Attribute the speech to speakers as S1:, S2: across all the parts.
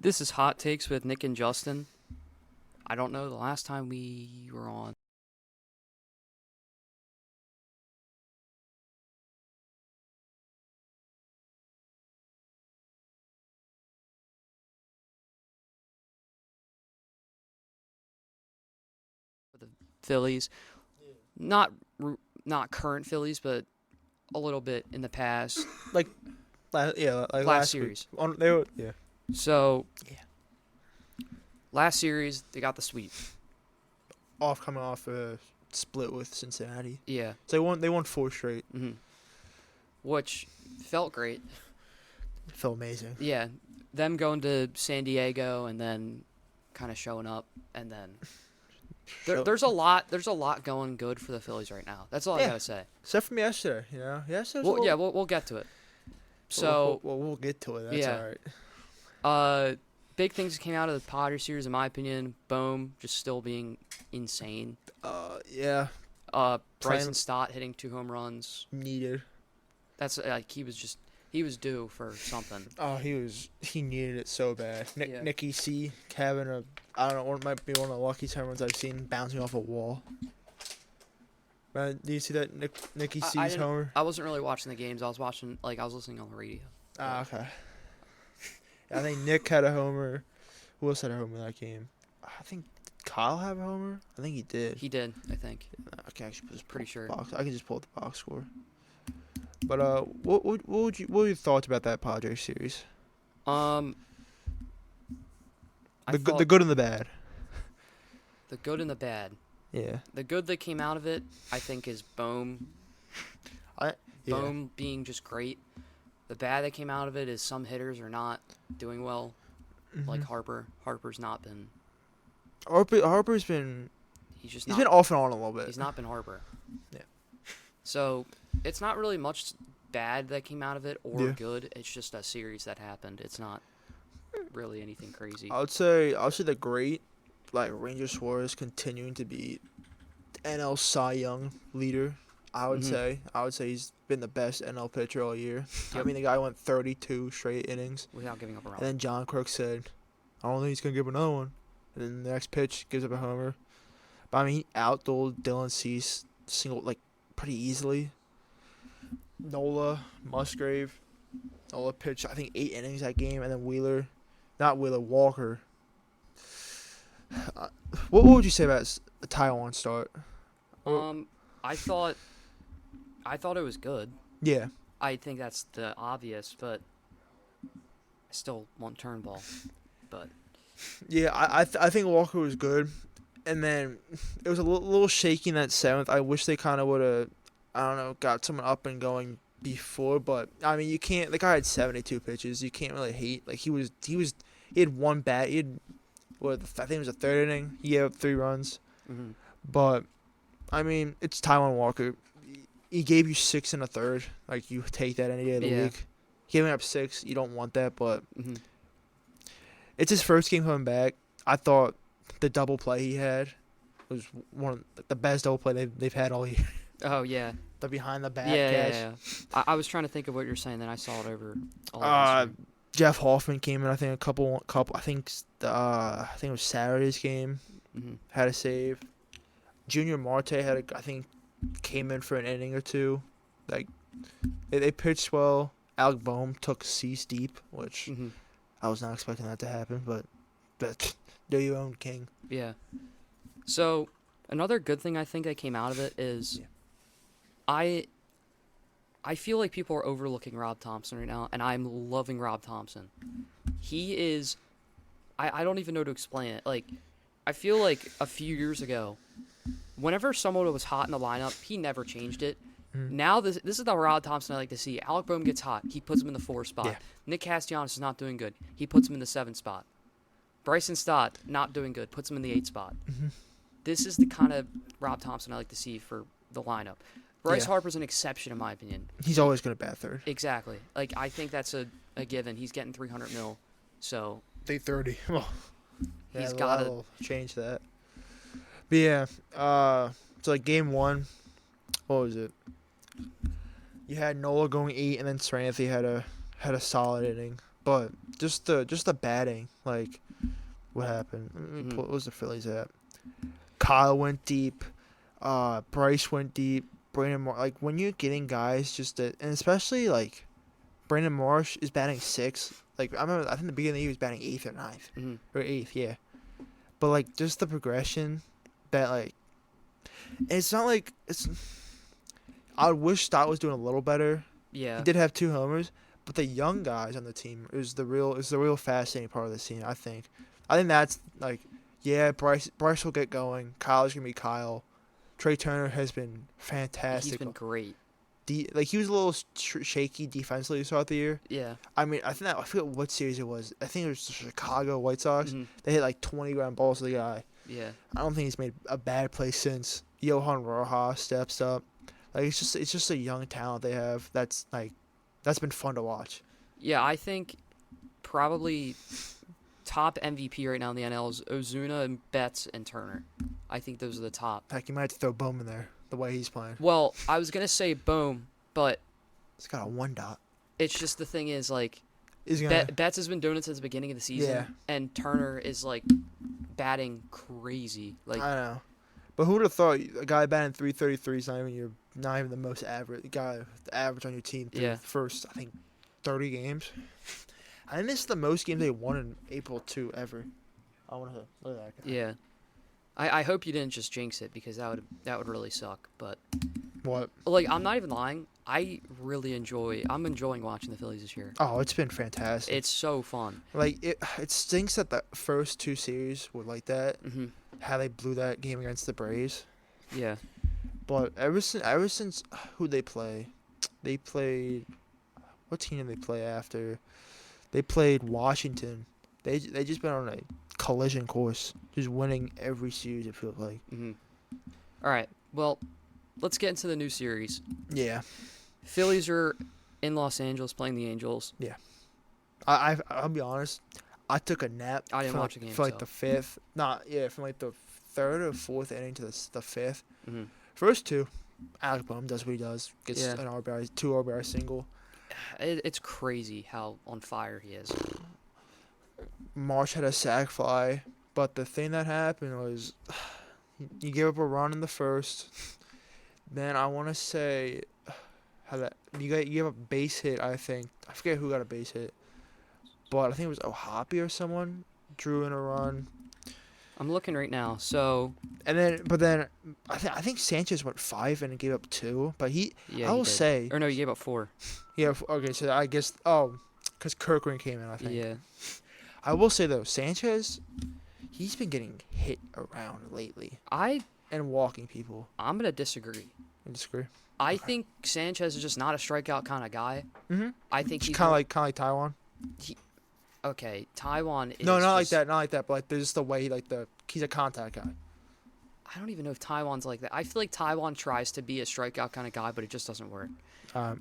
S1: This is Hot Takes with Nick and Justin. I don't know the last time we were on. The Phillies, not not current Phillies, but a little bit in the past.
S2: Like last
S1: series.
S2: Week. Yeah.
S1: So,
S2: Yeah.
S1: last series they got the sweep.
S2: Coming off a split with Cincinnati.
S1: Yeah.
S2: So they won 4 straight.
S1: Which felt great.
S2: It felt amazing.
S1: Yeah, them going to San Diego and then kind of showing up, and then there's a lot going good for the Phillies right now. That's all I gotta say.
S2: Except from yesterday, you know.
S1: We'll get to it. So
S2: we'll get to it. That's
S1: yeah.
S2: all right.
S1: Big things came out of the Padres series, in my opinion. Bohm just still being insane.
S2: Yeah.
S1: Bryson Stott hitting 2 home runs.
S2: Needed.
S1: That's like he was due for something.
S2: Oh, he needed it so bad.
S1: Yeah.
S2: Nicky C having it might be one of the luckiest home runs I've seen bouncing off a wall. Man, do you see that Nicky C's homer?
S1: I wasn't really watching the games. I was listening on the radio.
S2: Okay. I think Nick had a homer. Who else had a homer in that game? I think Kyle had a homer. I think he did.
S1: He did, I think.
S2: I can actually
S1: Pretty sure.
S2: I can just pull up the box score. But what were your thoughts about that Padres series?
S1: The
S2: The good and the bad.
S1: The good and the bad.
S2: Yeah.
S1: The good that came out of it, I think, is Bohm. Bohm being just great. The bad that came out of it is some hitters are not doing well, like Harper. Harper's not been.
S2: Harper's been. He's been off and on a little bit.
S1: He's not been Harper.
S2: Yeah.
S1: So it's not really much bad that came out of it or good. It's just a series that happened. It's not really anything crazy.
S2: I would say the great, like Ranger Suarez continuing to be NL Cy Young leader. I would say he's been the best NL pitcher all year.
S1: Yep.
S2: I mean, the guy went 32 straight innings
S1: Without giving up a run.
S2: And then John Crook said, "I don't think he's gonna give another one." And then the next pitch gives up a homer. But I mean, he outdueled Dylan Cease pretty easily. Nola pitched I think 8 innings that game, and then Walker. What would you say about the Taiwan start?
S1: I thought it was good.
S2: Yeah.
S1: I think that's the obvious, but I still want Turnbull. But
S2: yeah, I think Walker was good, and then it was a little shaky in that 7th. I wish they kind of would have, got someone up and going before. But I mean, you can't. The guy had 72 pitches. You can't really hate. Like he had one bat. I think it was a 3rd inning. He gave up 3 runs.
S1: Mm-hmm.
S2: But I mean, it's Taiwan Walker. He gave you 6 in a 3rd. Like, you take that any day of the week. Giving up 6, you don't want that, but it's his first game coming back. I thought the double play he had was one of the best double play they've had all year.
S1: Oh, yeah.
S2: The behind the back catch.
S1: Yeah. I was trying to think of what you're saying, then I saw it over all
S2: Jeff Hoffman came in, I think, I think it was Saturday's game. Had a save. Junior Marte came in for an inning or 2. Like, they pitched well. Alec Boehm took Cease deep, which I was not expecting that to happen, but do your own, king.
S1: Yeah. So, another good thing I think that came out of it is I feel like people are overlooking Rob Thompson right now, and I'm loving Rob Thompson. He is... I don't even know how to explain it. Like, I feel like a few years ago, whenever someone was hot in the lineup, he never changed it. Now, this is the Rob Thompson I like to see. Alec Boehm gets hot. He puts him in the 4 spot. Yeah. Nick Castellanos is not doing good. He puts him in the 7 spot. Bryson Stott, not doing good. Puts him in the 8 spot. This is the kind of Rob Thompson I like to see for the lineup. Bryce Harper's an exception, in my opinion.
S2: He's always going to bat 3rd.
S1: Exactly. Like, I think that's a given. He's getting $300 million, so...
S2: 330.
S1: He's got to
S2: change that. But yeah, so like game 1, what was it? You had Nola going 8, and then Serenity had a solid inning. but just the batting, like what happened? What was the Phillies at? Kyle went deep. Bryce went deep. Brandon Marsh, like when you're getting guys and especially like Brandon Marsh is batting 6th. Like I think the beginning of the year he was batting 8th or 9th or 8th, yeah. But like just the progression that like it's not like it's. I wish Stott was doing a little better.
S1: Yeah,
S2: he did have 2 homers, but the young guys on the team is the real fascinating part of the scene. I think that's like, yeah, Bryce will get going. Kyle's gonna be Kyle. Trey Turner has been fantastic.
S1: he's been great.
S2: Like he was a little shaky defensively throughout the year.
S1: Yeah.
S2: I mean, I forget what series it was. I think it was the Chicago White Sox. They hit like 20 ground balls to the guy.
S1: Yeah.
S2: I don't think he's made a bad play since. Johan Rojas steps up. Like it's just a young talent they have. That's been fun to watch.
S1: Yeah, I think probably top MVP right now in the NL is Ozuna and Betts and Turner. I think those are the top.
S2: Heck, you might have to throw Bowman there, the way he's playing.
S1: Well, I was going to say Bohm, but
S2: It's got a 1 dot.
S1: it's just the thing is, like, Betts has been doing it since the beginning of the season,
S2: Yeah.
S1: and Turner is, like, batting crazy. Like,
S2: I know. But who would have thought a guy batting 333 is not even the most average guy, the average on your team through the first, I think, 30 games. I think this is the most games they won in April 2 ever. I want to look at that guy.
S1: yeah. I hope you didn't just jinx it, because that would really suck. But
S2: What?
S1: like, I'm not even lying. I'm enjoying watching the Phillies this year.
S2: Oh, it's been fantastic.
S1: It's so fun.
S2: Like it stinks that the first 2 series were like that.
S1: Mhm.
S2: How they blew that game against the Braves.
S1: Yeah.
S2: But ever since who they play, they played. What team did they play after? They played Washington. They just been on a collision course, just winning every series. It feels like.
S1: Mhm. All right. Well, let's get into the new series.
S2: Yeah.
S1: Phillies are in Los Angeles playing the Angels.
S2: Yeah. I'll be honest. I took a nap.
S1: I didn't watch the game,
S2: for like
S1: so.
S2: the 5th. From like the 3rd or 4th inning to the 5th.
S1: Mm-hmm.
S2: First 2, Alec Boehm does what he does. Gets
S1: Yeah.
S2: an RBI, 2 RBI single.
S1: It's crazy how on fire he is.
S2: Marsh had a sac fly, but the thing that happened was you gave up a run in the first. Then I want to say how that you gave up a base hit. I think I forget who got a base hit, but I think it was Ohapi or someone drew in a run.
S1: I'm looking right now. So
S2: And then I think Sanchez went 5 and gave up 2, but I will
S1: did.
S2: say
S1: Or no, he gave up 4.
S2: yeah. Okay, so I guess because Kirkland came in. I think.
S1: Yeah.
S2: I will say though, Sanchez, he's been getting hit around lately and walking people.
S1: I'm gonna disagree.
S2: I disagree.
S1: I think Sanchez is just not a strikeout kind of guy.
S2: Mm-hmm.
S1: I think he's
S2: kind of like Taiwan.
S1: Okay, Taiwan is
S2: No, not
S1: just,
S2: like that. But like, there's just the way he's a contact guy.
S1: I don't even know if Taiwan's like that. I feel like Taiwan tries to be a strikeout kind of guy, but it just doesn't work.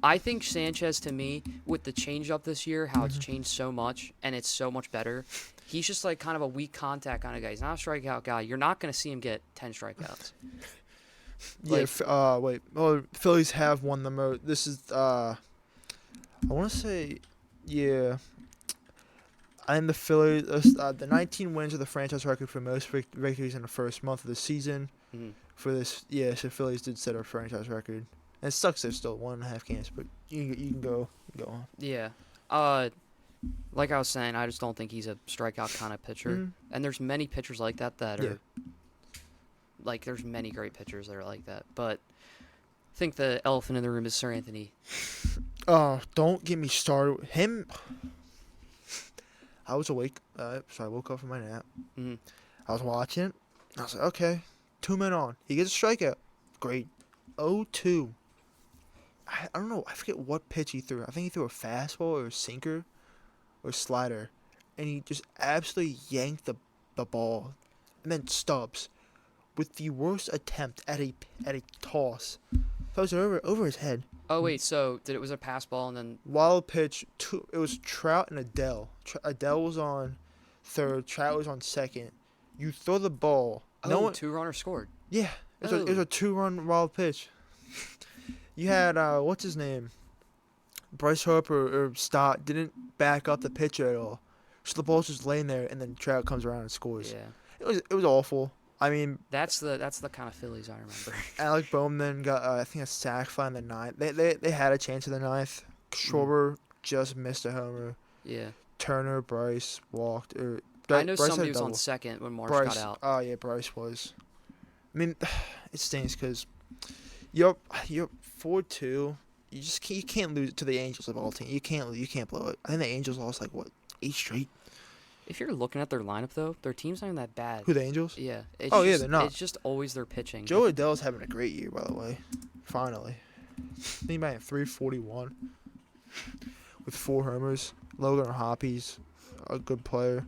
S1: I think Sanchez, to me, with the changeup this year, how it's changed so much and it's so much better, he's just like kind of a weak contact kind of guy. He's not a strikeout guy. You're not going to see him get 10 strikeouts.
S2: Wait. Well, Phillies have won the most. This is I want to say, yeah. And the Phillies, the 19 wins are the franchise record for most victories in the first month of the season.
S1: Mm-hmm.
S2: For this, yeah, so Phillies did set a franchise record. And it sucks they're still 1.5 games, but you can go on.
S1: Yeah. Like I was saying, I just don't think he's a strikeout kind of pitcher.
S2: Mm-hmm.
S1: And there's many pitchers like that are like there's many great pitchers that are like that. But I think the elephant in the room is Sir Anthony.
S2: Oh, don't get me started. Him. I was awake, so I woke up from my nap.
S1: Mm-hmm.
S2: I was watching. I was like, okay, 2 men on. He gets a strikeout. Great. 0-2. I don't know. I forget what pitch he threw. I think he threw a fastball or a sinker or slider. And he just absolutely yanked the ball. And then Stubbs with the worst attempt at a toss. That was over his head.
S1: Oh, wait, so it was a pass ball and then...
S2: Wild pitch. It was Trout and Adele. Adele was on third. Trout was on second. You throw the ball.
S1: Oh, 2-runner scored.
S2: Yeah. It was a 2-run wild pitch. You had, what's his name? Bryce Harper or Stott didn't back up the pitcher at all. So the ball's just laying there, and then Trout comes around and scores.
S1: Yeah.
S2: It was awful. I mean,
S1: That's the kind of Phillies I remember.
S2: Alec Bowman got I think a sac fly in the ninth. They had a chance in the ninth. Schwarber just missed a homer.
S1: Yeah.
S2: Turner, Bryce walked.
S1: I know
S2: Bryce
S1: somebody
S2: had a
S1: was on
S2: double.
S1: second when Marsh
S2: Bryce,
S1: got out.
S2: oh yeah, Bryce was. I mean, it stinks because you're 4-2. You can't lose to the Angels of all teams. You can't blow it. I think the Angels lost like what 8 straight.
S1: If you're looking at their lineup though, their team's not even that bad.
S2: Who, the Angels?
S1: Yeah.
S2: They're not.
S1: It's just always their pitching.
S2: Joe Adell's having a great year, by the way. Finally, I think he might have 341 with 4 homers. Logan Hoppy's a good player.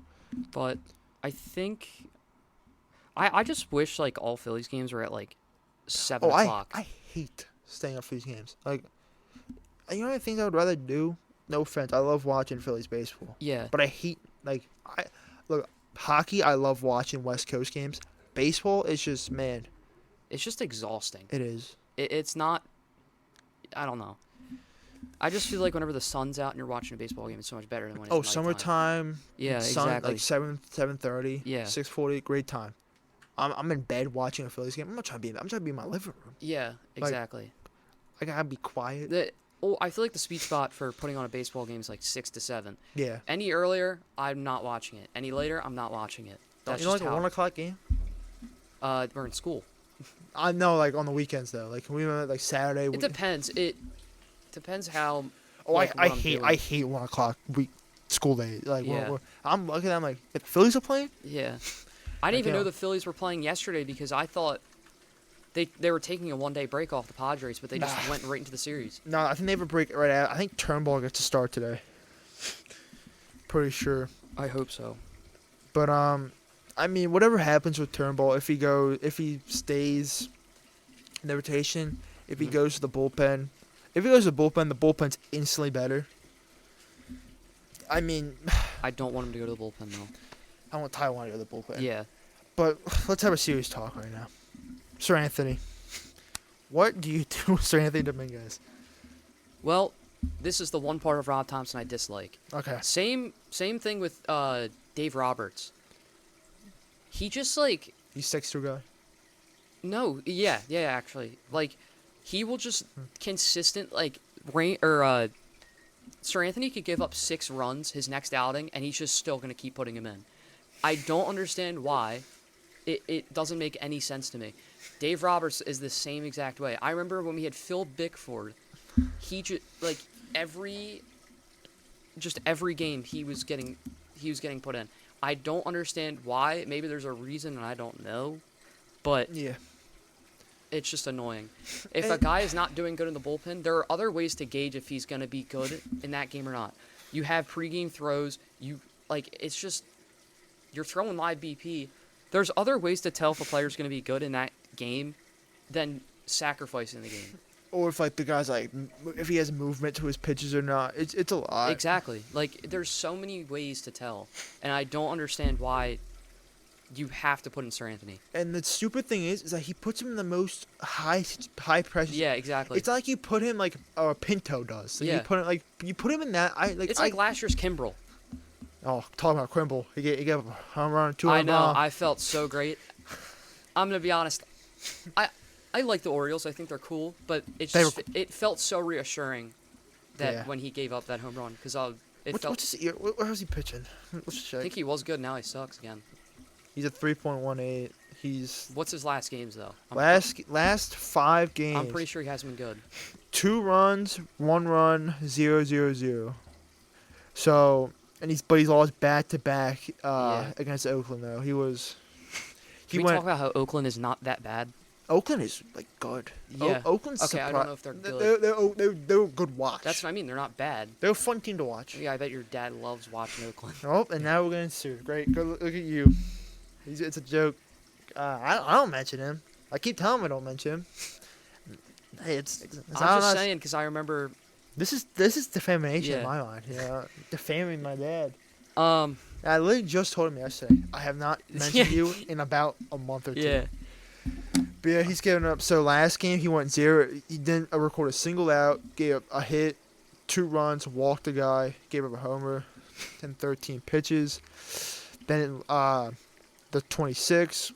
S1: But I think I just wish like all Phillies games were at like 7 o'clock.
S2: I hate staying up for these games. Like, you know what things I would rather do? No offense, I love watching Phillies baseball.
S1: Yeah.
S2: But I hate hockey. I love watching West Coast games. Baseball is just, man.
S1: It's just exhausting.
S2: It is.
S1: It's not. I don't know. I just feel like whenever the sun's out and you're watching a baseball game, it's so much better than when it's nighttime.
S2: Summertime.
S1: Yeah,
S2: sun,
S1: exactly.
S2: Like 7:30.
S1: Yeah.
S2: 6:40. Great time. I'm in bed watching a Phillies game. I'm trying to be in my living room.
S1: Yeah, exactly.
S2: I gotta be quiet.
S1: I feel like the sweet spot for putting on a baseball game is like 6 to 7.
S2: Yeah.
S1: Any earlier, I'm not watching it. Any later, I'm not watching it. That's
S2: you know,
S1: just
S2: like a 1 o'clock game.
S1: We're in school.
S2: I know, like on the weekends though. Like, can we like Saturday?
S1: It depends. It depends how.
S2: Oh,
S1: like,
S2: I hate 1 o'clock school day. Like,
S1: Yeah.
S2: I'm looking at them like, if the Phillies are playing.
S1: Yeah, I didn't even know the Phillies were playing yesterday because I thought they were taking a 1-day break off the Padres, but they just went right into the series.
S2: No, I think they have a break right out. I think Turnbull gets to start today. Pretty sure.
S1: I hope so.
S2: But I mean, whatever happens with Turnbull, if he stays in the rotation, if he goes to the bullpen, the bullpen's instantly better. I mean,
S1: I don't want him to go to the bullpen though.
S2: I want Taiwan to go to the bullpen.
S1: Yeah.
S2: But let's have a serious talk right now. Sir Anthony, what do you do with Sir Anthony Dominguez?
S1: Well, this is the one part of Rob Thompson I dislike.
S2: Okay.
S1: Same thing with Dave Roberts. He just like
S2: He's 6'2" guy.
S1: no, yeah, actually, like he will just consistent like Sir Anthony could give up 6 runs his next outing, and he's just still gonna keep putting him in. I don't understand why. It doesn't make any sense to me. Dave Roberts is the same exact way. I remember when we had Phil Bickford, he just like every game he was getting put in. I don't understand why. Maybe there's a reason and I don't know, but
S2: Yeah.
S1: it's just annoying. If a guy is not doing good in the bullpen, there are other ways to gauge if he's going to be good in that game or not. You have pregame throws. It's just you're throwing live BP. There's other ways to tell if a player's going to be good in that game than sacrificing the game.
S2: Or if like the guy's like, if he has movement to his pitches or not, it's a lot.
S1: Exactly. Like there's so many ways to tell, and I don't understand why you have to put in Sir Anthony.
S2: And the stupid thing is that he puts him in the most high pressure.
S1: Yeah, exactly.
S2: It's not like you put him like Pinto does. So
S1: Yeah.
S2: you put him in that.
S1: It's like last year's Kimbrel.
S2: Oh, talking about Quimble, he gave a home run, 2
S1: I know. I felt so great. I'm gonna be honest. I like the Orioles. I think they're cool, but it felt so reassuring that when he gave up that home run because
S2: What's his ear? Where was he pitching? Let's check.
S1: I think he was good. Now he sucks again.
S2: He's at 3.18. He's
S1: What's his last games though?
S2: last 5 games.
S1: I'm pretty sure he hasn't been good.
S2: 2 runs, 1 run, 0-0-0. So, he's lost back to back against Oakland though.
S1: Can we talk about how Oakland is not that bad?
S2: Oakland is like good.
S1: Yeah.
S2: Oakland's
S1: okay. I don't know if they're good.
S2: They're a good watch.
S1: That's what I mean. They're not bad.
S2: They're a fun team to watch.
S1: Yeah, I bet your dad loves watching Oakland.
S2: Oh, and now we're getting sued. Great. Go look at you. It's a joke. I don't mention him. I keep telling him I don't mention him. Hey, it's
S1: I'm just saying because I remember.
S2: This is defamation in my mind. Yeah, defaming my dad. I literally just told him yesterday. I have not mentioned you in about a month or two.
S1: Yeah.
S2: But yeah, he's giving up. So last game he went 0. He didn't record a single out. Gave up a hit, 2 runs, walked a guy, gave up a homer, and 13 pitches. Then the 26,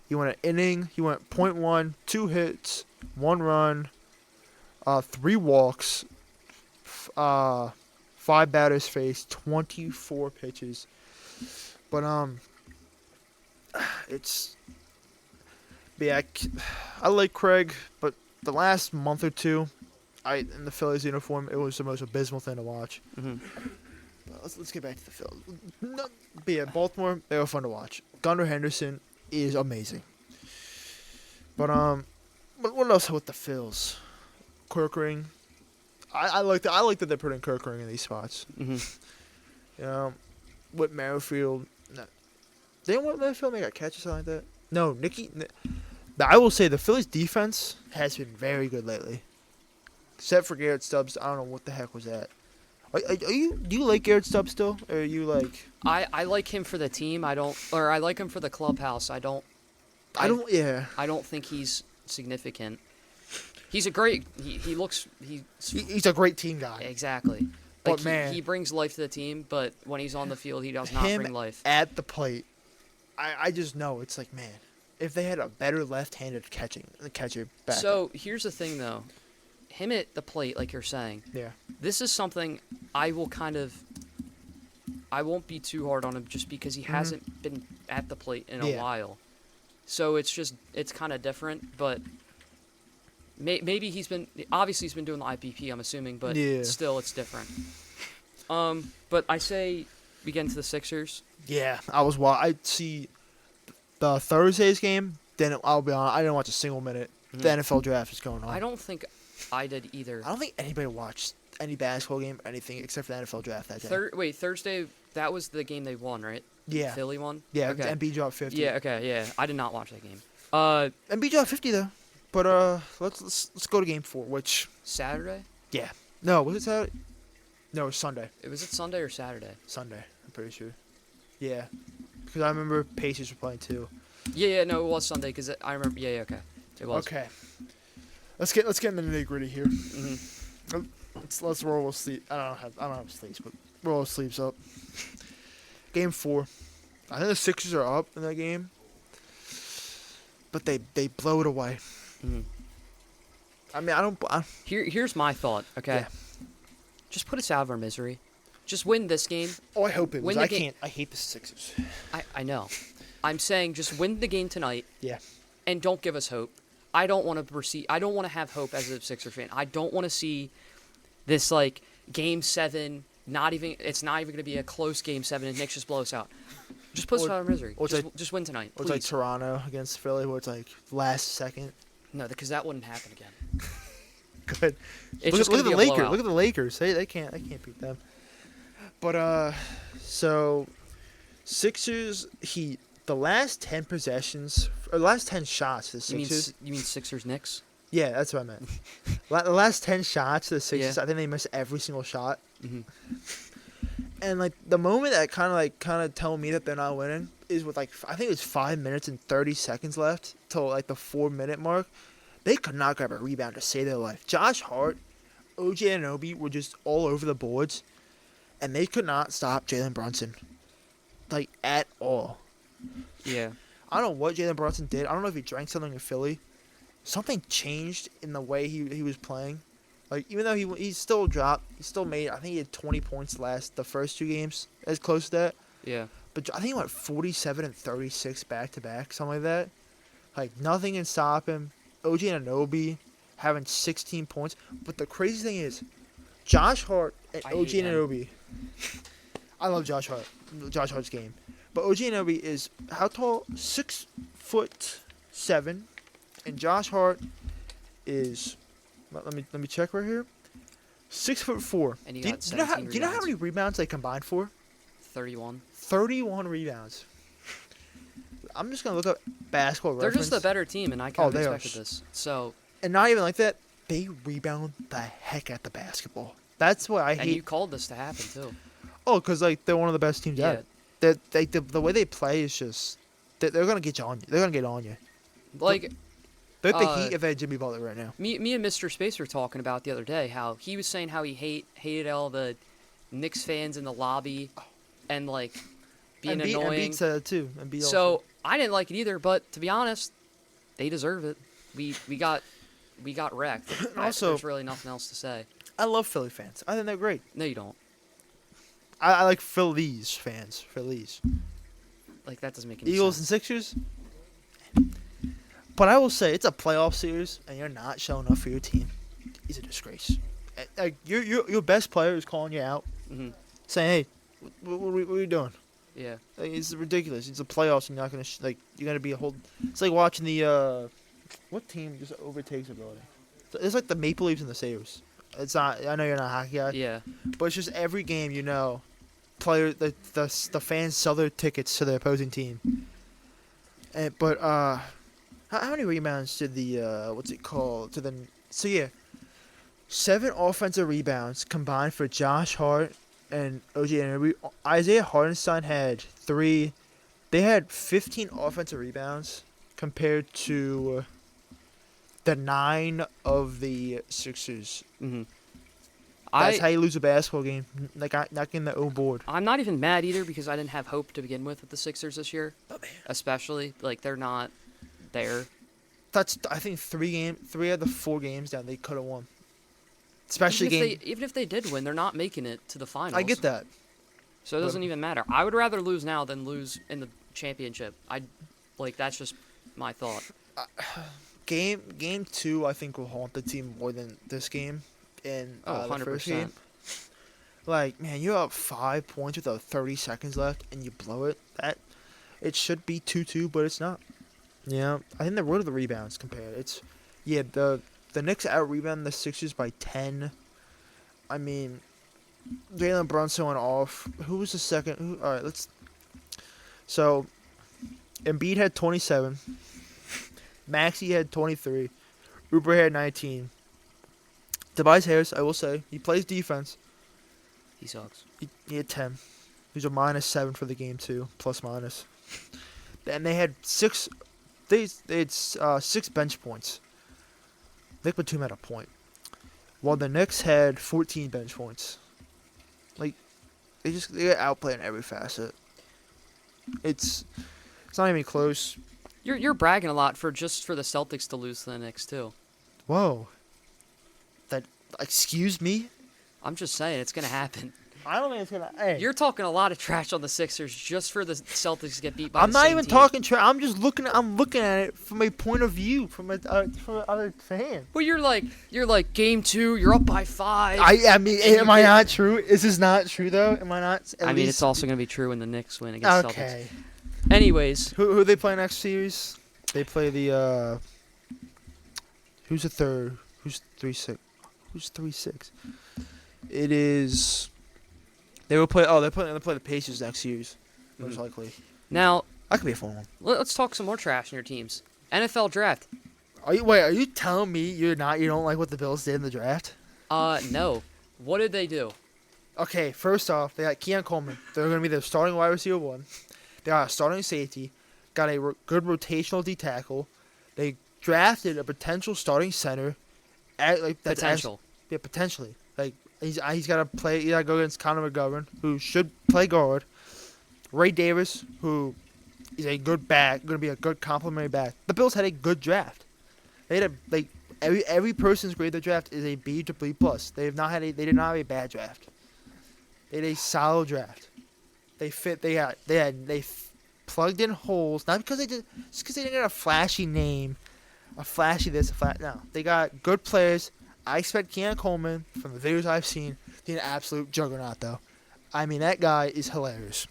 S2: he went an inning. He went .1, 2 hits, 1 run, 3 walks, 5 batters faced, 24 pitches. But it's yeah, I like Craig, but the last month or two, in the Phillies uniform, it was the most abysmal thing to watch.
S1: Mm-hmm.
S2: Let's get back to the Phillies. No, but yeah, Baltimore, they were fun to watch. Gunnar Henderson is amazing. But what else with the Phils? Kirkring. I like that they're putting Kirkring in these spots.
S1: Mm-hmm.
S2: You know, with Merrifield. No. Didn't Merrifield make a catch or something like that? No, But I will say the Phillies defense has been very good lately. Except for Garrett Stubbs, I don't know what the heck was that. Do you like Garrett Stubbs still, or are you like?
S1: I like him for the team. I like him for the clubhouse. I don't think he's significant. He's a great.
S2: He's a great team guy.
S1: Exactly.
S2: But man,
S1: he brings life to the team. But when he's on the field, he does not bring life.
S2: At the plate, I just know it's like, man, if they had a better left-handed catcher back.
S1: So here's the thing, though. Him at the plate, like you're saying.
S2: Yeah.
S1: This is something I won't be too hard on him just because he hasn't been at the plate in a while. So it's kind of different, but maybe he's been doing the IPP, I'm assuming, but still it's different. But I say we get into the Sixers.
S2: Yeah, I'd see the Thursday's game, then I'll be honest, I didn't watch a single minute. Mm-hmm. The NFL draft is going on.
S1: I don't think I did either.
S2: I don't think anybody watched any basketball game or anything except for the NFL draft that day.
S1: Thursday, that was the game they won, right?
S2: Yeah.
S1: Philly won?
S2: Yeah,
S1: okay.
S2: Embiid dropped 50.
S1: Yeah, okay, yeah. I did not watch that game.
S2: Embiid dropped 50 though. But let's go to game 4, which
S1: Saturday?
S2: Yeah. No, was it Saturday? No, it was Sunday.
S1: Was it Sunday or Saturday?
S2: Sunday, I'm pretty sure. Yeah. Because I remember Pacers were playing too.
S1: Yeah, no, it was Sunday because I remember. Yeah, okay. It was.
S2: Okay. Let's get in the nitty-gritty here.
S1: Mm-hmm.
S2: Let's roll with sleep. I don't have sleeves, but roll with sleeves up. Game 4. I think the Sixers are up in that game, but they blow it away.
S1: Mm-hmm.
S2: I mean,
S1: Here's my thought. Okay.
S2: Yeah.
S1: Just put us out of our misery. Just win this game.
S2: Oh, I hope it was. I hate the Sixers.
S1: I know. I'm saying just win the game tonight.
S2: Yeah.
S1: And don't give us hope. I don't want to have hope as a Sixers fan. I don't want to see this like Game 7. It's not even going to be a close Game 7, and Knicks just blow us out. Just put us out of our misery. Just win tonight.
S2: Or it's like Toronto against Philly, where it's like last second.
S1: No, because that wouldn't happen again.
S2: Good. Look at the Lakers. Look at the Lakers. They can't beat them. But so Sixers Heat. The last 10 possessions, or last 10 shots to the Sixers.
S1: You mean Sixers Knicks?
S2: Yeah, that's what I meant. The last 10 shots to the Sixers,
S1: yeah.
S2: I think they missed every single shot.
S1: Mm-hmm.
S2: And like the moment that kind of tell me that they're not winning is with I think it was 5 minutes and 30 seconds left till like the 4-minute mark. They could not grab a rebound to save their life. Josh Hart, OG Anunoby were just all over the boards, and they could not stop Jalen Brunson, like at all.
S1: Yeah.
S2: I don't know what Jalen Brunson did. I don't know if he drank something in Philly. Something changed in the way he was playing. Like, even though he still dropped, he still made, I think he had 20 points the first 2 games, as close to that.
S1: Yeah.
S2: But I think he went 47 and 36 back-to-back, something like that. Like, nothing can stop him. OG Anunoby having 16 points. But the crazy thing is, Josh Hart and OG Anunoby. I love Josh Hart's game. But OG Anunoby is how tall? 6'7", and Josh Hart is. Let me check right here. 6'4".
S1: And
S2: do you know how many rebounds they combined for?
S1: 31.
S2: 31 rebounds. I'm just gonna look up basketball
S1: They're
S2: reference.
S1: just a better team, and I kind of expected this. So.
S2: And not even like that. They rebound the heck out the basketball. That's what I hate.
S1: And you called this to happen too.
S2: Oh, because like they're one of the best teams out. The way they play is just they're gonna get you on you. They're gonna get on you.
S1: Like,
S2: They're the Heat if they had Jimmy Butler right now.
S1: Me and Mr. Space were talking about the other day how he was saying how he hated all the Knicks fans in the lobby and like being annoying.
S2: Embiid said that too.
S1: So I didn't like it either, but to be honest, they deserve it. We got wrecked.
S2: Also,
S1: there's really nothing else to say.
S2: I love Philly fans. I think they're great.
S1: No, you don't.
S2: I like Phillies fans. Phillies.
S1: Like that doesn't make any
S2: Eagles
S1: sense.
S2: and Sixers. But I will say it's a playoff series, and you're not showing up for your team. It's a disgrace. Like your best player is calling you out, saying, "Hey, what are you doing?"
S1: Yeah.
S2: Like, it's ridiculous. It's a playoffs. And you're not gonna you're gonna be a whole. It's like watching the what team just overtakes a building. It's like the Maple Leafs and the Sabres. It's not. I know you're not a hockey guy.
S1: Yeah.
S2: But it's just every game, the fans sell their tickets to the opposing team. But how many rebounds did the what's it called to the 7 offensive rebounds combined for Josh Hart and OJ Anunoby. Isaiah Hartenstein had 3. They had 15 offensive rebounds compared to the 9 of the Sixers. That's how you lose a basketball game. Like not getting the O board.
S1: I'm not even mad either because I didn't have hope to begin with the Sixers this year.
S2: Oh, man.
S1: Especially like they're not there.
S2: That's I think 3 of the 4 games down they could have won. Especially
S1: even if they did win, they're not making it to the finals.
S2: I get that.
S1: So it doesn't even matter. I would rather lose now than lose in the championship. That's just my thought.
S2: Game 2 I think will haunt the team more than this game. In the first game. Like, man, you're up 5 points with 30 seconds left and you blow it. It should be 2-2, but it's not. Yeah, I think the road of the rebounds compared. The Knicks out-rebound the Sixers by 10. I mean, Jalen Brunson went off. Who was the second? All right, So, Embiid had 27. Maxey had 23. Oubre had 19. Tobias Harris, I will say, he plays defense.
S1: He sucks.
S2: He had 10. He's a -7 for the game too, plus minus. And they had 6. They had 6 bench points. Nick Batum had a point, while the Knicks had 14 bench points. Like, they get outplayed in every facet. It's not even close.
S1: You're bragging a lot for the Celtics to lose to the Knicks too.
S2: Whoa. Excuse me?
S1: I'm just saying it's gonna happen.
S2: I don't think it's gonna. Hey.
S1: You're talking a lot of trash on the Sixers just for the Celtics to get beat by.
S2: I'm not even talking trash. I'm just looking. I'm looking at it from a point of view, from other fan.
S1: Well, you're like game 2. You're up by 5.
S2: I mean, am I not true? Is this not true though? Am I not?
S1: I mean, it's also gonna be true when the Knicks win against
S2: okay.
S1: Celtics. Anyways,
S2: who they play next series? They play the. Who's the third? Who's 3-6? Who's 3-6? It is. They will play. Oh, they play the Pacers next series, most likely.
S1: Now
S2: that could be a fun one.
S1: Let's talk some more trash in your teams. NFL draft.
S2: Are you telling me you don't like what the Bills did in the draft?
S1: No. What did they do?
S2: Okay, first off, they got Keon Coleman. They're going to be their starting wide receiver 1. They got a starting safety. Got a good rotational D tackle. They drafted a potential starting center.
S1: Potential.
S2: Yeah, potentially. Like he's got to play. He got to go against Connor McGovern, who should play guard. Ray Davis, who is a good back, going to be a good complimentary back. The Bills had a good draft. They had every person's grade of the draft is a B to B plus. They did not have a bad draft. They had a solid draft. They plugged in holes, not because just because they didn't get a flashy name. No. They got good players. I expect Keon Coleman, from the videos I've seen, to be an absolute juggernaut, though. I mean, that guy is hilarious.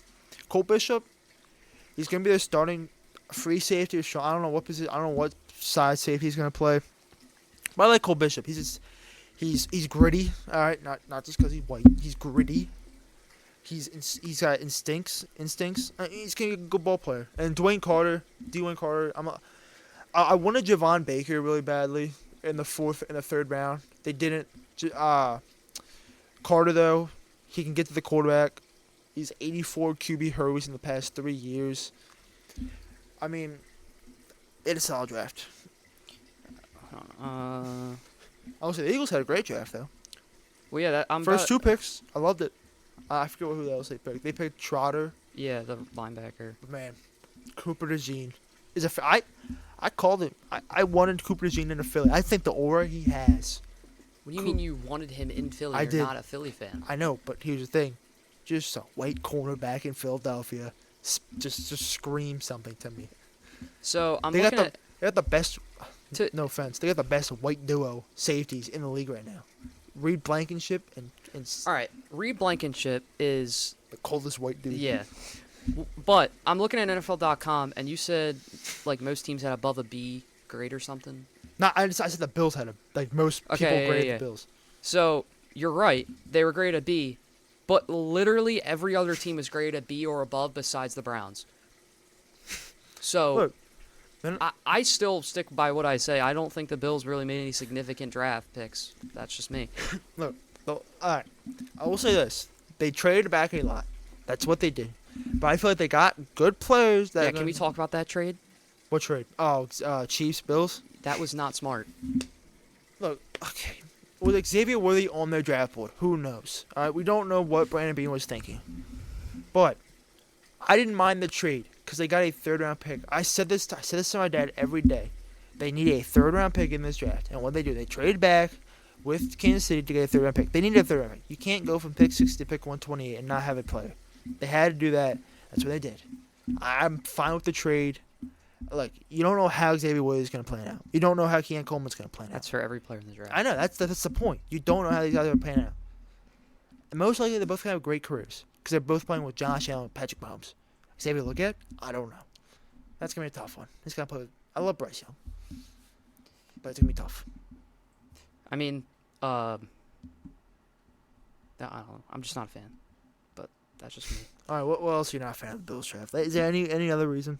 S2: Cole Bishop, he's going to be their starting free safety. I don't know what position. I don't know what side safety he's going to play. But I like Cole Bishop. He's gritty. All right, not just because he's white. He's gritty. He's got instincts. He's going to be a good ball player. And Dwayne Carter. I wanted Javon Baker really badly in the 4th and the 3rd round. They didn't. Carter, though, he can get to the quarterback. He's 84 QB hurries in the past 3 years. I mean, it's a solid draft. I would say the Eagles had a great draft though.
S1: Well, yeah,
S2: First two picks, I loved it. I forget who else they picked. They picked Trotter.
S1: Yeah, the linebacker.
S2: Man, Cooper DeJean is I called it. I wanted Cooper DeJean in a Philly. I think the aura he has.
S1: What do you mean you wanted him in Philly? You're
S2: did.
S1: not a Philly fan.
S2: I know, but here's the thing. Just a white cornerback in Philadelphia. Just scream something to me.
S1: So
S2: They got the best. No offense. They got the best white duo safeties in the league right now. Reed Blankenship and
S1: all right, Reed Blankenship is
S2: the coldest white dude.
S1: Yeah. But I'm looking at NFL.com, and you said like most teams had above a B grade or something.
S2: No, I said the Bills had most people graded the Bills.
S1: So you're right; they were graded a B, but literally every other team was graded a B or above besides the Browns. So
S2: look,
S1: I still stick by what I say. I don't think the Bills really made any significant draft picks. That's just me.
S2: Look, all right. I will say this: they traded back a lot. That's what they did. But I feel like they got good players.
S1: Can we talk about that trade?
S2: What trade? Oh, Chiefs, Bills?
S1: That was not smart.
S2: Look, okay. With Xavier Worthy on their draft board, who knows? All right, we don't know what Brandon Beane was thinking. But I didn't mind the trade because they got a third-round pick. I said this to my dad every day. They need a third-round pick in this draft. And what they do, they traded back with Kansas City to get a third-round pick. They needed a third-round pick. You can't go from pick 60 to pick 128 and not have a player. They had to do that. That's what they did. I'm fine with the trade. Look, you don't know how Xavier Woods is going to plan out. You don't know how Keon Coleman's going to plan out.
S1: That's for every player in the draft.
S2: I know. That's the point. You don't know how these guys are going to plan out. And most likely, they're both going to have great careers because they're both playing with Josh Allen and Patrick Mahomes. Xavier Leggett, I don't know. That's going to be a tough one. He's going to play with... I love Bryce Young. But it's going to be tough.
S1: I mean, I don't know. I'm just not a fan. But that's just me.
S2: All right, what else are you not a fan of the Bills draft? Is there any other reason?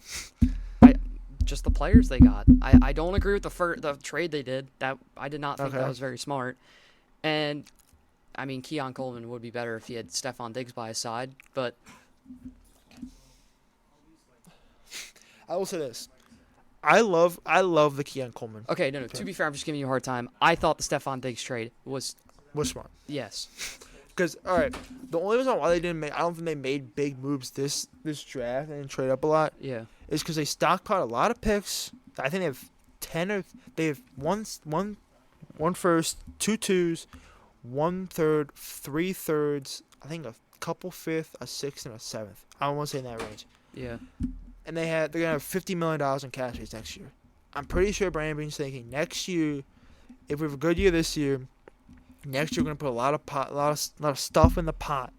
S1: Just the players they got. I don't agree with the trade they did. That I did not think that was very smart. And I mean, Keon Coleman would be better if he had Stephon Diggs by his side. But
S2: I will say this: I love the Keon Coleman.
S1: Okay, no. To be fair, I'm just giving you a hard time. I thought the Stephon Diggs trade was
S2: smart.
S1: Yes.
S2: Because, all right, the only reason why they didn't make, I don't think they made big moves this draft and trade up a lot.
S1: Yeah.
S2: Is because they stockpiled a lot of picks. I think they have one first, 2 2s, 1/3, 3/3. I think a couple fifth, a sixth, and a seventh. I don't want to say in that range.
S1: Yeah.
S2: And they're gonna have $50 million in cash space next year. I'm pretty sure Brandon Beane's thinking next year, if we have a good year this year. Next year, we're gonna put a lot of stuff in the pot,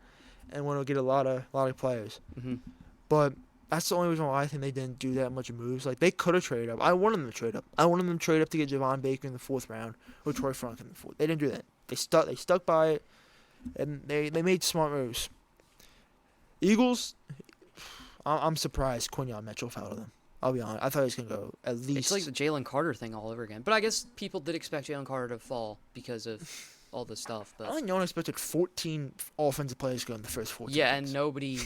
S2: and we're gonna get a lot of players.
S1: Mm-hmm.
S2: But that's the only reason why I think they didn't do that much moves. Like they could have traded up. I wanted them to trade up. I wanted them to trade up to get Javon Baker in the 4th round or Troy Frank in the 4th. They didn't do that. They stuck by it, and they made smart moves. Eagles, I'm surprised Quinyon Mitchell fell to them. I'll be honest. I thought he was gonna go at least.
S1: It's like the Jalen Carter thing all over again. But I guess people did expect Jalen Carter to fall because of all this stuff. But
S2: I think no one expected 14 offensive players to go in the first 14
S1: Yeah,
S2: picks.
S1: and nobody,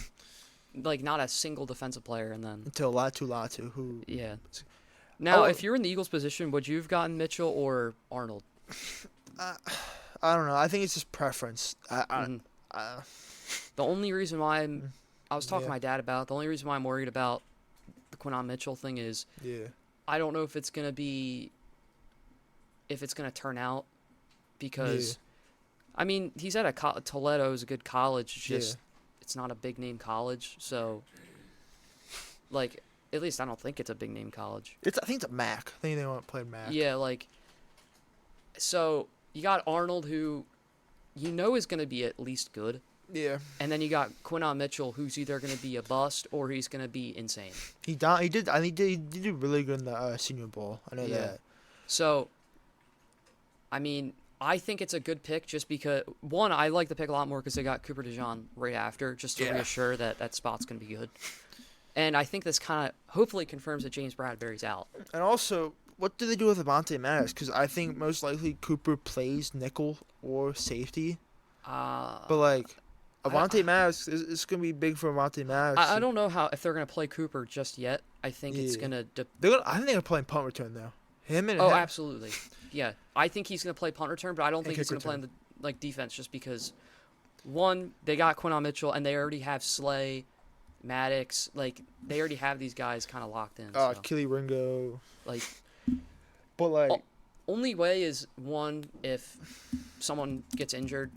S1: like not a single defensive player, and then
S2: until Latu, who
S1: yeah. Now, if you're in the Eagles' position, would you have gotten Mitchell or Arnold?
S2: I don't know. I think it's just preference.
S1: The only reason why I was talking to my dad about the only reason why I'm worried about the Quinyon Mitchell thing is I don't know if it's gonna turn out. Because, I mean, he's at Toledo is a good college. It's just it's not a big name college. So, like, at least I don't think it's a big name college.
S2: I think it's a MAC. I think they want to play MAC.
S1: Yeah, like, so you got Arnold, who you know is going to be at least good.
S2: Yeah.
S1: And then you got Quinyon Mitchell, who's either going to be a bust or he's going to be insane.
S2: He did really good in the Senior Bowl. I know that. So,
S1: I mean, I think it's a good pick just because, one, I like the pick a lot more because they got Cooper DeJean right after just to reassure that spot's going to be good. And I think this kind of hopefully confirms that James Bradbury's out. And
S2: also, what do they do with Avonte Maddox? Because I think most likely Cooper plays nickel or safety. But, like, Avonte Maddox, it's going to be big for Avonte Maddox.
S1: I don't know if they're going to play Cooper just yet. I think it's going to...
S2: I think they're going to play punt return, though. Him and
S1: Oh, absolutely. Yeah, I think he's going to play punt return, but I don't
S2: And
S1: think he's
S2: kick
S1: going to play in
S2: return.
S1: the defense just because one, they got Quinton Mitchell and they already have Slay, Maddox. Like they already have these guys kind of locked in. So
S2: Kelly Ringo.
S1: like,
S2: But like,
S1: only way is one if someone gets injured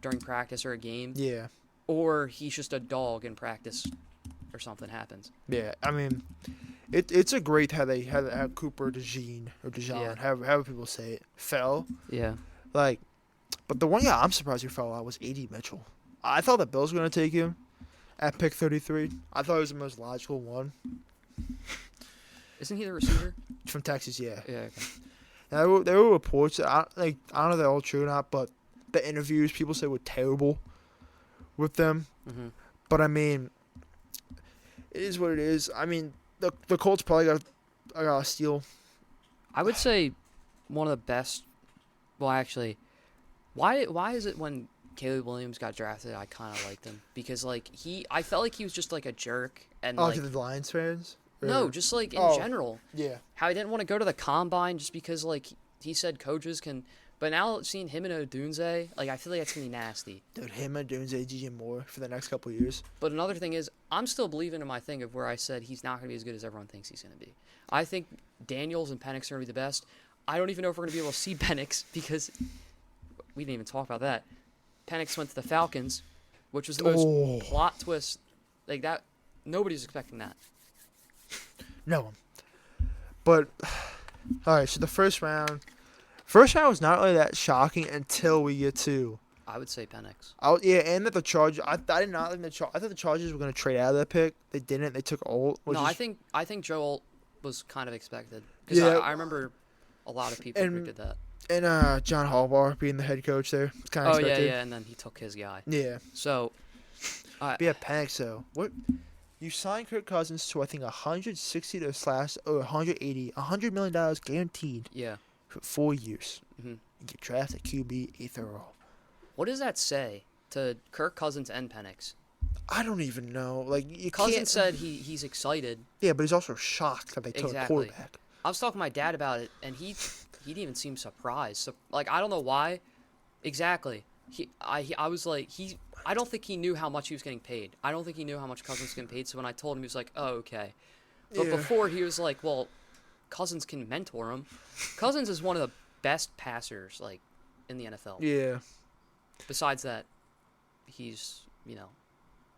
S1: during practice or a game,
S2: yeah,
S1: or he's just a dog in practice, or something happens.
S2: yeah. I mean, it's a great how they have Cooper DeJean or Dejan,
S1: Yeah.
S2: however people say it, fell.
S1: Yeah.
S2: Like, but the one guy I'm surprised he fell out was A.D. Mitchell. I thought the Bills were gonna take him at pick 33. I thought it was the most logical one
S1: Isn't he the receiver?
S2: from Texas. Yeah.
S1: Yeah. Okay.
S2: And there were reports that I don't know if they're all true or not, but the interviews people say were terrible with them.
S1: Mm-hmm.
S2: But I mean, it is what it is. I mean, the Colts probably got a steal.
S1: I would say one of the best. Well, actually, why is it when Caleb Williams got drafted, I kind of liked him because like I felt like he was just like a jerk and
S2: Oh,
S1: like
S2: to the Lions fans? Or-
S1: no, just like in
S2: Oh.
S1: general,
S2: Yeah.
S1: how he didn't want to go to the combine just because like he said coaches can. But now seeing him and Odunze, like I feel like that's gonna be nasty.
S2: Dude, him and Dunze, DJ Moore for the next couple of years.
S1: But another thing is, I'm still believing in my thing of where I said he's not going to be as good as everyone thinks he's going to be. I think Daniels and Penix are going to be the best. I don't even know if we're going to be able to see Penix because we didn't even talk about that. Penix went to the Falcons, which was the most plot twist. Like that, nobody's expecting that.
S2: No one. But, all right, so the first round was not really that shocking until we get to.
S1: I would say Penix.
S2: And that the Chargers. I did not think I thought the Chargers were going to trade out of that pick. They didn't. They took Alt.
S1: No, I think Joe Alt was kind of expected because I remember a lot of people predicted that.
S2: And John Harbaugh being the head coach there. It's kind of expected.
S1: Yeah, and then he took his guy.
S2: Yeah.
S1: So,
S2: But yeah, Penix though. What? You signed Kirk Cousins to I think 160 to slash or 180, $100 million guaranteed.
S1: Yeah.
S2: For 4 years.
S1: Mm-hmm.
S2: You get drafted QB 8th overall.
S1: What does that say to Kirk Cousins and Penix?
S2: I don't even know. Like you
S1: Cousins
S2: can't.
S1: said he's excited.
S2: Yeah, but he's also shocked that they took a quarterback.
S1: I was talking to my dad about it, and he didn't even seem surprised. So like I don't know why. Exactly. I was like I don't think he knew how much he was getting paid. I don't think he knew how much Cousins was getting paid. So when I told him, he was like, "Oh, okay." But before he was like, "Well, Cousins can mentor him." Cousins is one of the best passers like in the NFL.
S2: Yeah.
S1: Besides that, he's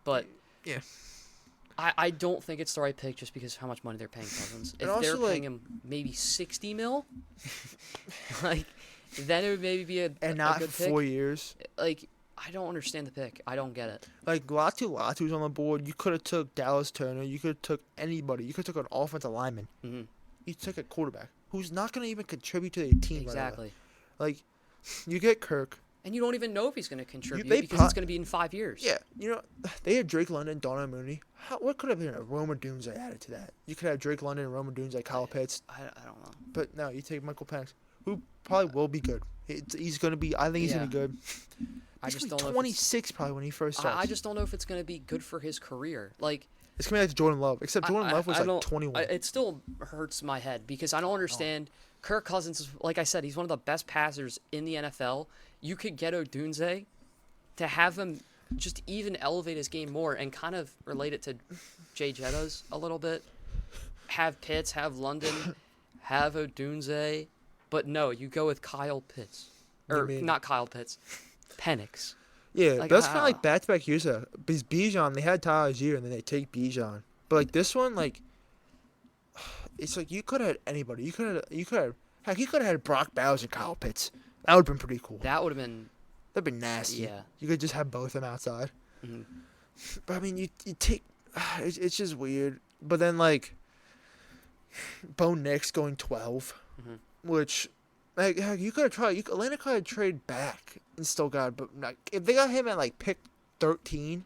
S1: but
S2: yeah.
S1: I don't think it's the right pick just because of how much money they're paying Cousins. If
S2: also,
S1: they're paying him maybe $60 million, like then it would maybe be a
S2: not
S1: good
S2: for
S1: pick.
S2: 4 years.
S1: Like I don't understand the pick. I don't get it.
S2: Like Latu's on the board. You could have took Dallas Turner. You could have took anybody. You could have took an offensive lineman.
S1: Mm-hmm.
S2: You took a quarterback who's not going to even contribute to their team.
S1: Exactly.
S2: Right, like you get Kirk.
S1: And you don't even know if he's going to contribute because it's going to be in 5 years.
S2: Yeah, they had Drake London, Donna Mooney. What could have been a Roma Dunze added to that? You could have Drake London and Roma Dunze, Kyle Pitts.
S1: I don't know.
S2: But no, you take Michael Penix, who probably will be good. He's going to be. I think he's going to be good.
S1: I just don't
S2: 26 probably when he first starts.
S1: I just don't know if it's going to be good for his career. Like
S2: it's going to be like Jordan Love, except Jordan Love was like 21.
S1: It still hurts my head because I don't understand. Kirk Cousins is, like I said, he's one of the best passers in the NFL. You could get Odunze to have him just even elevate his game more and kind of relate it to Jay Jetta's a little bit. Have Pitts, have London, have Odunze. But no, you go with Kyle Pitts. Or not Kyle Pitts. Penix.
S2: Yeah,
S1: like,
S2: that's kind of like back-to-back years. Because Bijan, they had Tyler Algier, and then they take Bijan. But like this one, like it's like you could have had anybody. You could have had Brock Bowers and Kyle Pitts. That would have been pretty cool.
S1: That would have been.
S2: That'd be nasty.
S1: Yeah.
S2: You could just have both of them outside.
S1: Mm-hmm.
S2: But I mean, you take. It's just weird. But then like, Bo Nix going 12, which. Like you could have tried. Atlanta could have traded back and still got. But like, if they got him at like pick 13,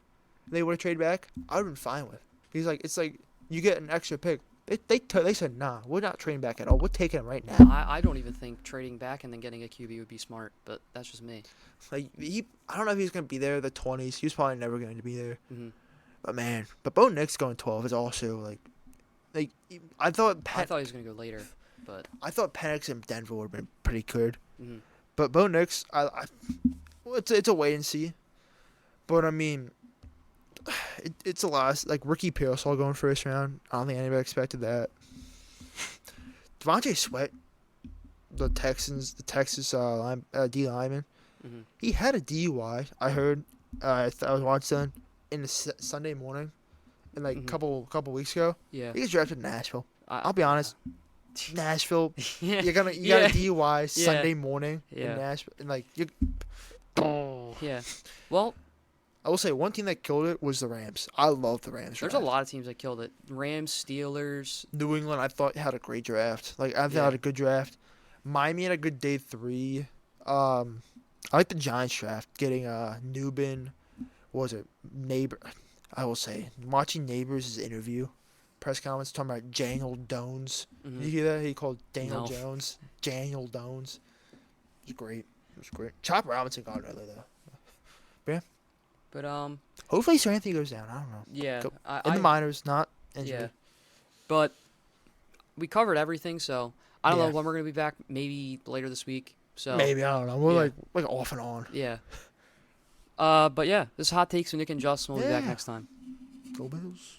S2: they would have traded back. I would have been fine with. He's like, it's like you get an extra pick. They said nah, we're not trading back at all. We're taking him right now.
S1: I don't even think trading back and then getting a QB would be smart. But that's just me.
S2: Like I don't know if he's gonna be there in the 20s. He was probably never going to be there.
S1: Mm-hmm.
S2: But Bo Nix going 12 is also like I thought
S1: I thought he was gonna go later. But
S2: I thought Penix and Denver would have been pretty good.
S1: mm-hmm.
S2: But Bo Nix, well, it's a wait and see. But I mean, it's a lot. Like Ricky Pearsall going first round. I don't think anybody expected that. Devontae Sweat, the Texas D lineman,
S1: Mm-hmm.
S2: he had a DUI. I heard. I was watching in the Sunday morning, and like a
S1: Mm-hmm.
S2: couple weeks ago.
S1: Yeah.
S2: He gets drafted in Nashville. I'll be honest. Nashville,
S1: Yeah.
S2: you got a DUI Sunday morning in Nashville, and like you. Oh.
S1: Yeah. Well,
S2: I will say one team that killed it was the Rams. I love the Rams.
S1: there's a lot of teams that killed it. Rams, Steelers.
S2: New England, I thought had a great draft. Like I thought
S1: Yeah.
S2: had a good draft. Miami had a good day 3. I like the Giants draft, getting Newbin. What was it? Neighbor. I will say watching Neighbors' interview, press comments talking about Daniel Jones.
S1: Mm-hmm.
S2: Did you hear that? He called Daniel
S1: No.
S2: Jones Daniel Jones. It was great. It was great. Chop Robinson got early though.
S1: But
S2: Hopefully Anthony goes down. I don't know.
S1: yeah.
S2: In the minors, not injured.
S1: Yeah. But we covered everything, so I don't
S2: Yeah.
S1: know when we're gonna be back. Maybe later this week. So
S2: Maybe, I don't know. We're
S1: Yeah.
S2: like off and on.
S1: Yeah. But yeah, this is Hot Takes with Nick and Justin. We'll be back
S2: Yeah.
S1: next time.
S2: Go Bills.